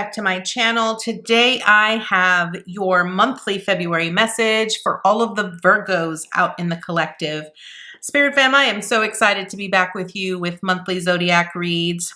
back to my channel. Today I have your monthly February message for all of the Virgos out in the collective. Spirit fam, I am so excited to be back with you with monthly zodiac reads.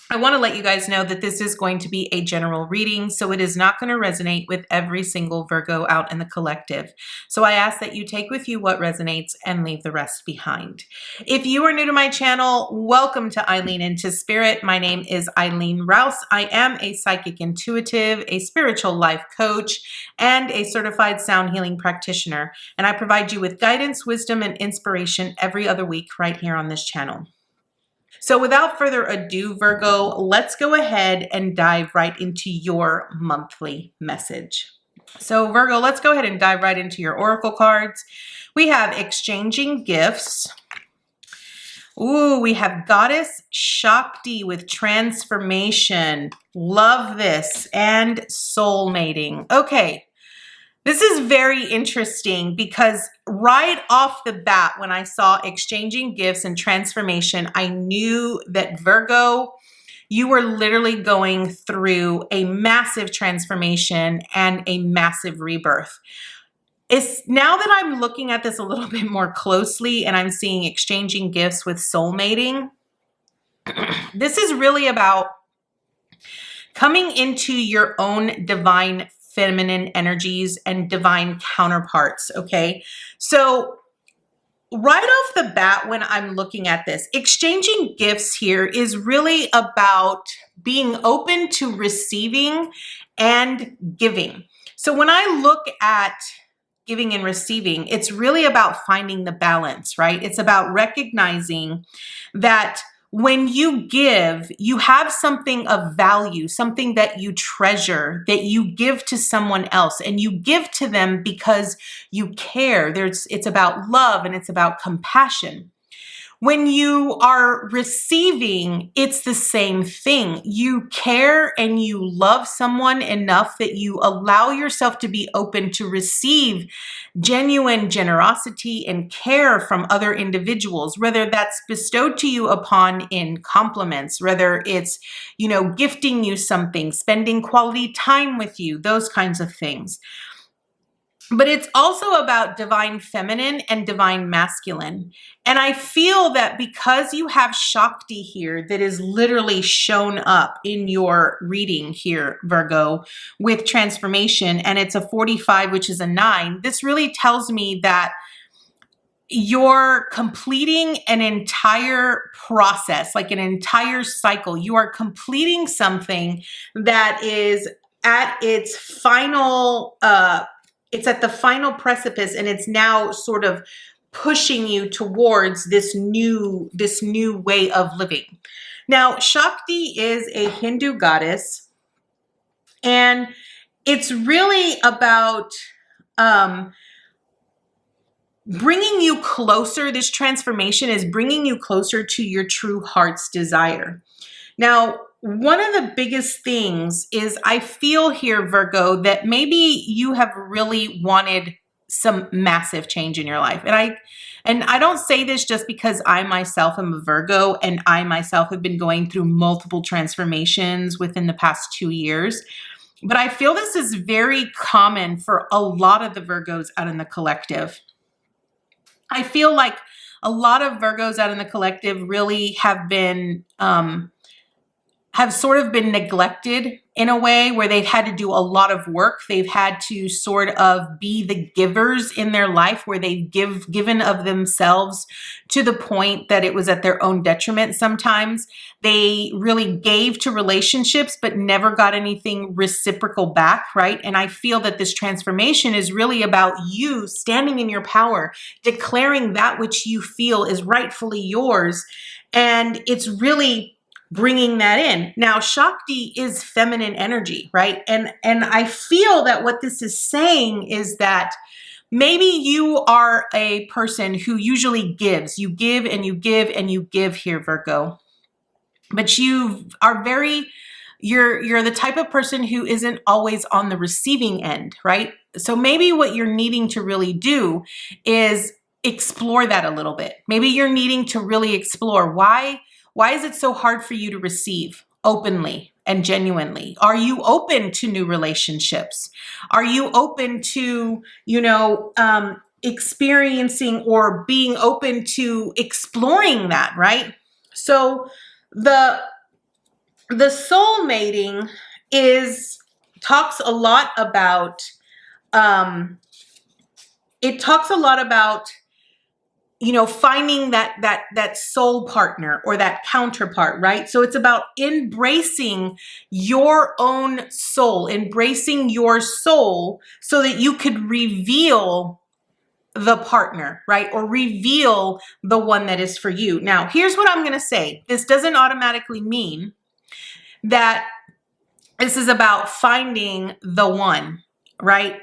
I want to let you guys know that this is going to be a general reading, so it is not going to resonate with every single Virgo out in the collective. So I ask that you take with you what resonates and leave the rest behind. If you are new to my channel, welcome to Eileen Into Spirit. My name is Eileen Rouse. I am a psychic intuitive, a spiritual life coach, and a certified sound healing practitioner. And I provide you with guidance, wisdom, and inspiration every other week right here on this channel. So without further ado, Virgo, let's go ahead and dive right into your monthly message. So Virgo, let's go ahead and dive right into your oracle cards. We have exchanging gifts. Ooh, we have Goddess Shakti with transformation. Love this. And soulmating. Okay. This is very interesting because right off the bat, when I saw exchanging gifts and transformation, I knew that Virgo, you were literally going through a massive transformation and a massive rebirth. It's now that I'm looking at this a little bit more closely and I'm seeing exchanging gifts with soulmating, this is really about coming into your own divine feminine energies and divine counterparts, okay? So right off the bat, when I'm looking at this, exchanging gifts here is really about being open to receiving and giving. So when I look at giving and receiving, it's really about finding the balance, right? It's about recognizing that when you give, you have something of value, something that you treasure, that you give to someone else, and you give to them because you care. It's about love and it's about compassion. When you are receiving, it's the same thing. You care and you love someone enough that you allow yourself to be open to receive genuine generosity and care from other individuals, whether that's bestowed to you upon in compliments, whether it's, gifting you something, spending quality time with you, those kinds of things. But it's also about divine feminine and divine masculine. And I feel that because you have Shakti here that is literally shown up in your reading here, Virgo, with transformation, and it's a 45, which is a 9, this really tells me that you're completing an entire process, like an entire cycle. You are completing something that is at its final it's at the final precipice, and it's now sort of pushing you towards this new way of living. Now, Shakti is a Hindu goddess, and it's really about bringing you closer. This transformation is bringing you closer to your true heart's desire. Now, one of the biggest things is I feel here, Virgo, that maybe you have really wanted some massive change in your life. And I don't say this just because I myself am a Virgo and I myself have been going through multiple transformations within the past 2 years. But I feel this is very common for a lot of the Virgos out in the collective. I feel like a lot of Virgos out in the collective really have been have sort of been neglected in a way where they've had to do a lot of work. They've had to sort of be the givers in their life, where they've given of themselves to the point that it was at their own detriment sometimes. They really gave to relationships but never got anything reciprocal back, right? And I feel that this transformation is really about you standing in your power, declaring that which you feel is rightfully yours. And it's really bringing that in. Now, Shakti is feminine energy, right? And I feel that what this is saying is that maybe you are a person who usually gives. You give and you give and you give here, Virgo. But you're the type of person who isn't always on the receiving end, right? So maybe what you're needing to really do is explore that a little bit. Maybe you're needing to really explore why is it so hard for you to receive? openly and genuinely? Are you open to new relationships? Are you open to, experiencing or being open to exploring that, right? So the soul mating talks a lot about it talks a lot about finding that soul partner or that counterpart, right? So it's about embracing your own soul, embracing your soul so that you could reveal the partner, right? Or reveal the one that is for you. Now, here's what I'm going to say. This doesn't automatically mean that this is about finding the one, right?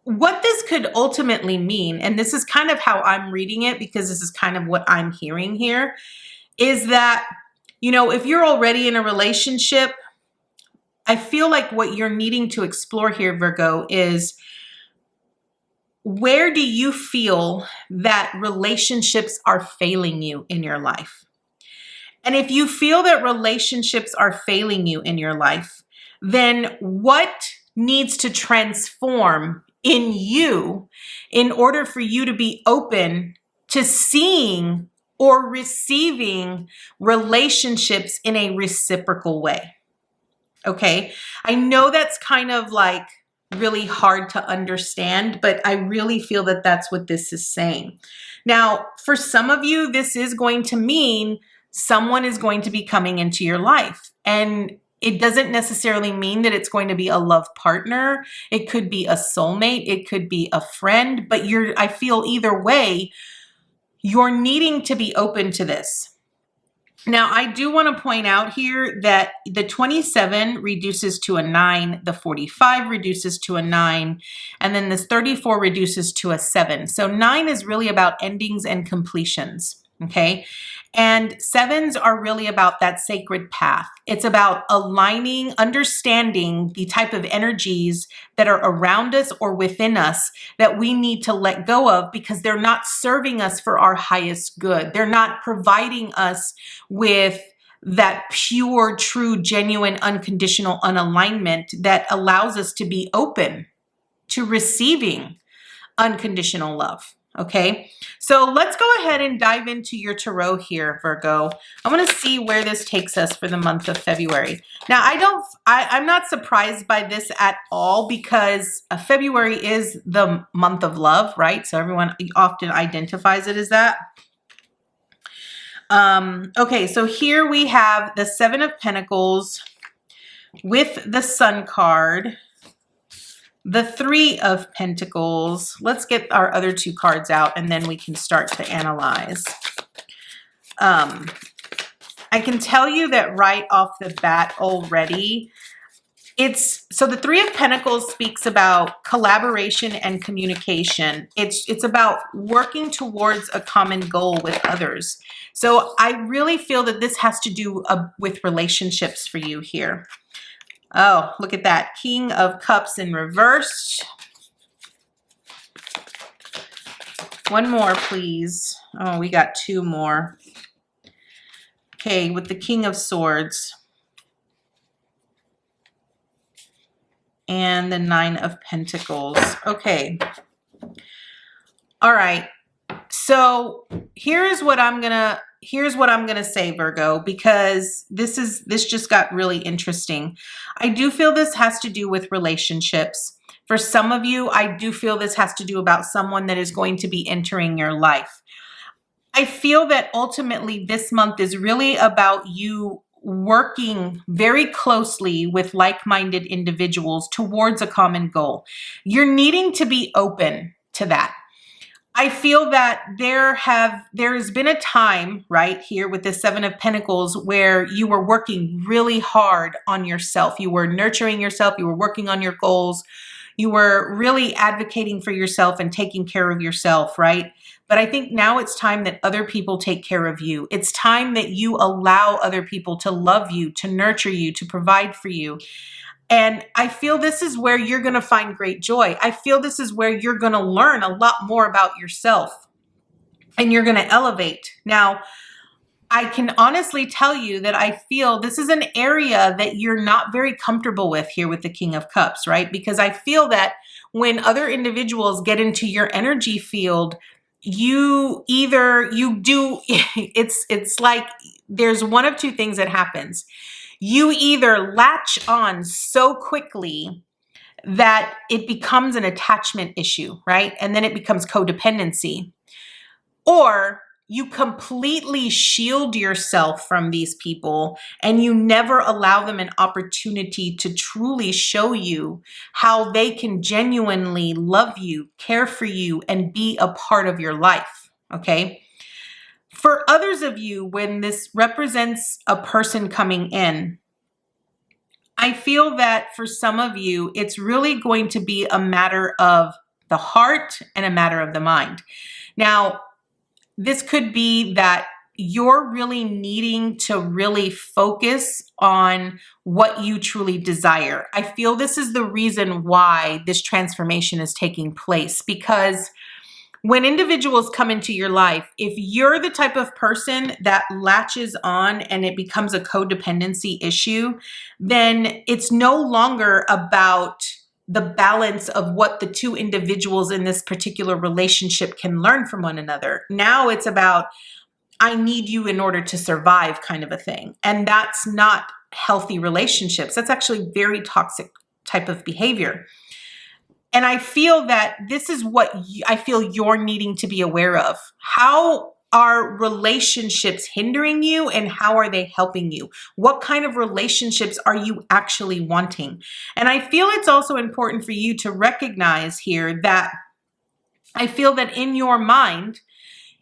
What this could ultimately mean, and this is kind of how I'm reading it because this is kind of what I'm hearing here, is that, if you're already in a relationship, I feel like what you're needing to explore here, Virgo, is where do you feel that relationships are failing you in your life? And if you feel that relationships are failing you in your life, then what needs to transform in you in order for you to be open to seeing or receiving relationships in a reciprocal way? Okay. I know that's kind of like really hard to understand, but I really feel that that's what this is saying. Now, for some of you, this is going to mean someone is going to be coming into your life. And it doesn't necessarily mean that it's going to be a love partner. It could be a soulmate. It could be a friend, but I feel either way, you're needing to be open to this. Now, I do want to point out here that the 27 reduces to a 9, the 45 reduces to a 9, and then this 34 reduces to a 7. So 9 is really about endings and completions, okay? And 7s are really about that sacred path. It's about aligning, understanding the type of energies that are around us or within us that we need to let go of because they're not serving us for our highest good. They're not providing us with that pure, true, genuine, unconditional unalignment that allows us to be open to receiving unconditional love. Okay, so let's go ahead and dive into your tarot here, Virgo. I want to see where this takes us for the month of February. Now, I'm not surprised by this at all because February is the month of love, right? So everyone often identifies it as that. Okay, so here we have the 7 of Pentacles with the Sun card. The 3 of Pentacles. Let's get our other 2 cards out and then we can start to analyze. I can tell you that right off the bat already, so the 3 of Pentacles speaks about collaboration and communication. It's about working towards a common goal with others. So I really feel that this has to do with relationships for you here. Oh, look at that. King of Cups in reverse. One more, please. Oh, we got 2 more. Okay, with the King of Swords. And the 9 of Pentacles. Okay. All right. So here's what I'm gonna say, Virgo, because this just got really interesting. I do feel this has to do with relationships. For some of you, I do feel this has to do about someone that is going to be entering your life. I feel that ultimately this month is really about you working very closely with like-minded individuals towards a common goal. You're needing to be open to that. I feel that there has been a time right here with the 7 of Pentacles where you were working really hard on yourself. You were nurturing yourself. You were working on your goals. You were really advocating for yourself and taking care of yourself, right? But I think now it's time that other people take care of you. It's time that you allow other people to love you, to nurture you, to provide for you. And I feel this is where you're going to find great joy. I feel this is where you're going to learn a lot more about yourself and you're going to elevate. Now, I can honestly tell you that I feel this is an area that you're not very comfortable with here with the King of Cups, right? Because I feel that when other individuals get into your energy field, you do it's like there's one of two things that happens. You either latch on so quickly that it becomes an attachment issue, right? And then it becomes codependency. Or you completely shield yourself from these people and you never allow them an opportunity to truly show you how they can genuinely love you, care for you, and be a part of your life, okay? For others of you, when this represents a person coming in, I feel that for some of you, it's really going to be a matter of the heart and a matter of the mind. Now, this could be that you're really needing to really focus on what you truly desire. I feel this is the reason why this transformation is taking place, because when individuals come into your life, if you're the type of person that latches on and it becomes a codependency issue, then it's no longer about the balance of what the two individuals in this particular relationship can learn from one another. Now it's about, I need you in order to survive kind of a thing. And that's not healthy relationships. That's actually very toxic type of behavior. And I feel that this is what I feel you're needing to be aware of. How are relationships hindering you and how are they helping you? What kind of relationships are you actually wanting? And I feel it's also important for you to recognize here that I feel that in your mind,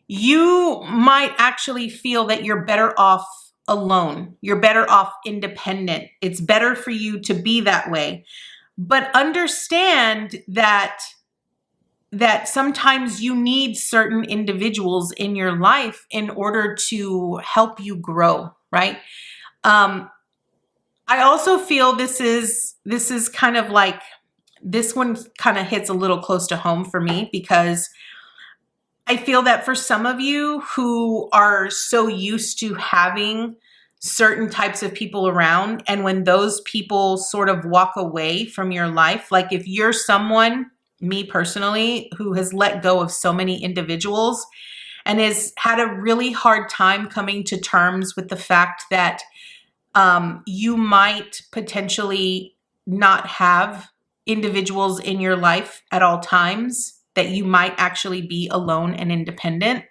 you might actually feel that you're better off alone. You're better off independent. It's better for you to be that way. But understand that sometimes you need certain individuals in your life in order to help you grow, right? I also feel this is kind of like, this one kind of hits a little close to home for me, because I feel that for some of you who are so used to having certain types of people around, and when those people sort of walk away from your life, like if you're someone, me personally, who has let go of so many individuals and has had a really hard time coming to terms with the fact that you might potentially not have individuals in your life at all times, that you might actually be alone and independent,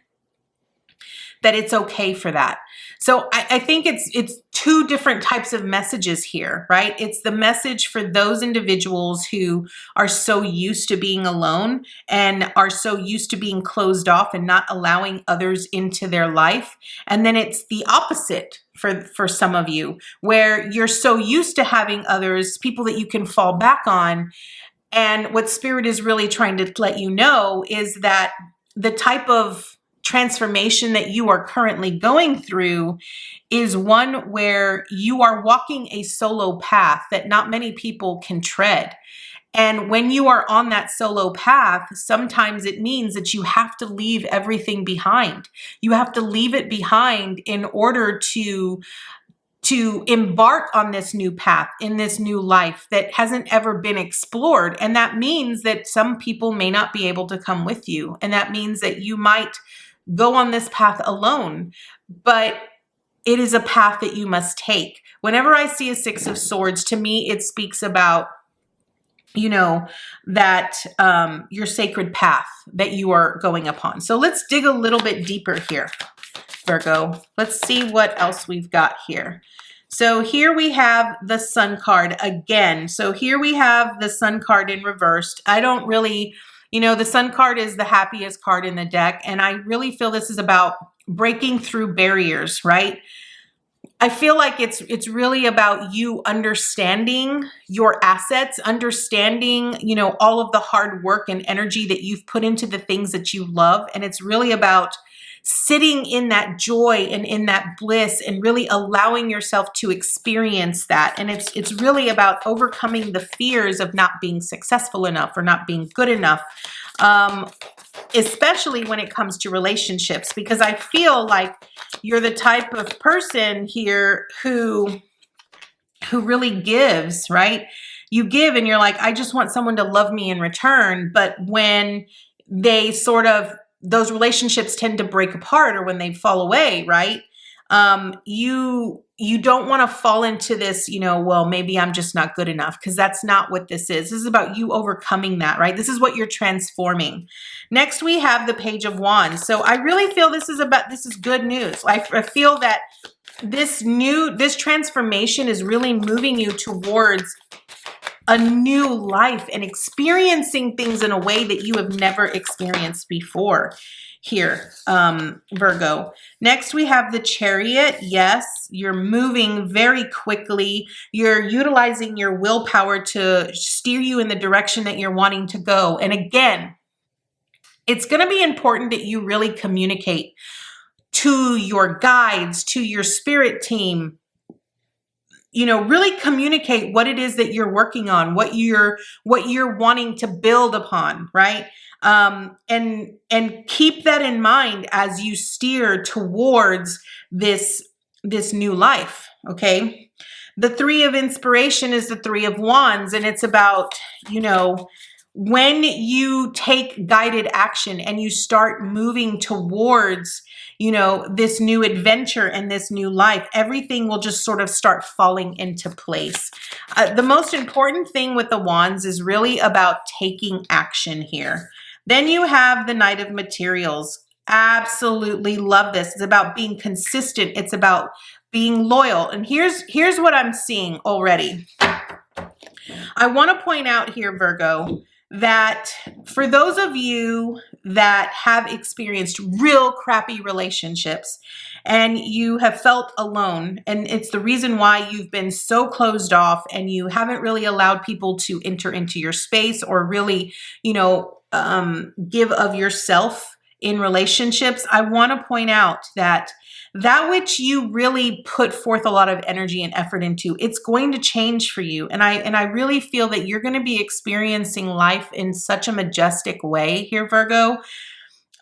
that it's okay for that. So I think it's two different types of messages here, right? It's the message for those individuals who are so used to being alone and are so used to being closed off and not allowing others into their life. And then it's the opposite for some of you, where you're so used to having others, people that you can fall back on. And what Spirit is really trying to let you know is that the type of transformation that you are currently going through is one where you are walking a solo path that not many people can tread. And when you are on that solo path, sometimes it means that you have to leave everything behind. You have to leave it behind in order to embark on this new path, in this new life that hasn't ever been explored. And that means that some people may not be able to come with you. And that means that you might go on this path alone, but it is a path that you must take. Whenever I see a Six of Swords, to me, it speaks about, you know, that your sacred path that you are going upon. So let's dig a little bit deeper here, Virgo. Let's see what else we've got here. So here we have the Sun card again. So here we have the Sun card in reversed. I don't really, you know, the Sun card is the happiest card in the deck. And I really feel this is about breaking through barriers, right? I feel like it's really about you understanding your assets, understanding, you know, all of the hard work and energy that you've put into the things that you love. And it's really about sitting in that joy and in that bliss and really allowing yourself to experience that. And it's really about overcoming the fears of not being successful enough or not being good enough. especially when it comes to relationships, because I feel like you're the type of person here who really gives, right? You give and you're like, I just want someone to love me in return. But when they those relationships tend to break apart, or when they fall away, right? You don't want to fall into this, well, maybe I'm just not good enough, because that's not what this is. This is about you overcoming that, right? This is what you're transforming. Next, we have the Page of Wands. So I really feel this is good news. I feel that this transformation is really moving you towards a new life and experiencing things in a way that you have never experienced before here, Virgo. Next, we have the Chariot. Yes, you're moving very quickly. You're utilizing your willpower to steer you in the direction that you're wanting to go. And again, it's going to be important that you really communicate to your guides, to your spirit team, really communicate what it is that you're working on, what you're wanting to build upon, right? And keep that in mind as you steer towards this new life, okay? The Three of Inspiration is the Three of Wands, and it's about, when you take guided action and you start moving towards, this new adventure and this new life, everything will just sort of start falling into place. The most important thing with the Wands is really about taking action here. Then you have the Knight of Materials. Absolutely love this. It's about being consistent. It's about being loyal. And here's what I'm seeing already. I want to point out here, Virgo, that for those of you that have experienced real crappy relationships and you have felt alone, and it's the reason why you've been so closed off and you haven't really allowed people to enter into your space or really, give of yourself in relationships, I want to point out that which you really put forth a lot of energy and effort into, it's going to change for you. And I really feel that you're going to be experiencing life in such a majestic way here, Virgo,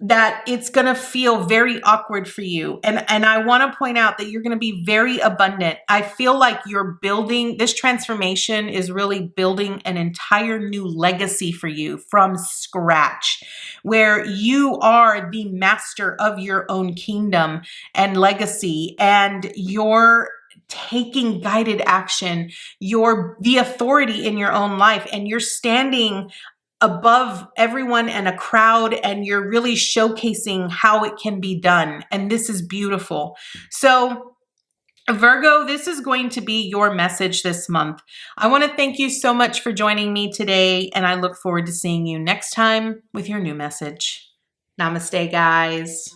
that it's going to feel very awkward for you. And I want to point out that you're going to be very abundant. I feel like this transformation is really building an entire new legacy for you from scratch, where you are the master of your own kingdom and legacy, and you're taking guided action. You're the authority in your own life, and you're standing above everyone and a crowd, and you're really showcasing how it can be done. And this is beautiful. So Virgo, this is going to be your message this month. I want to thank you so much for joining me today, and I look forward to seeing you next time with your new message. Namaste, guys.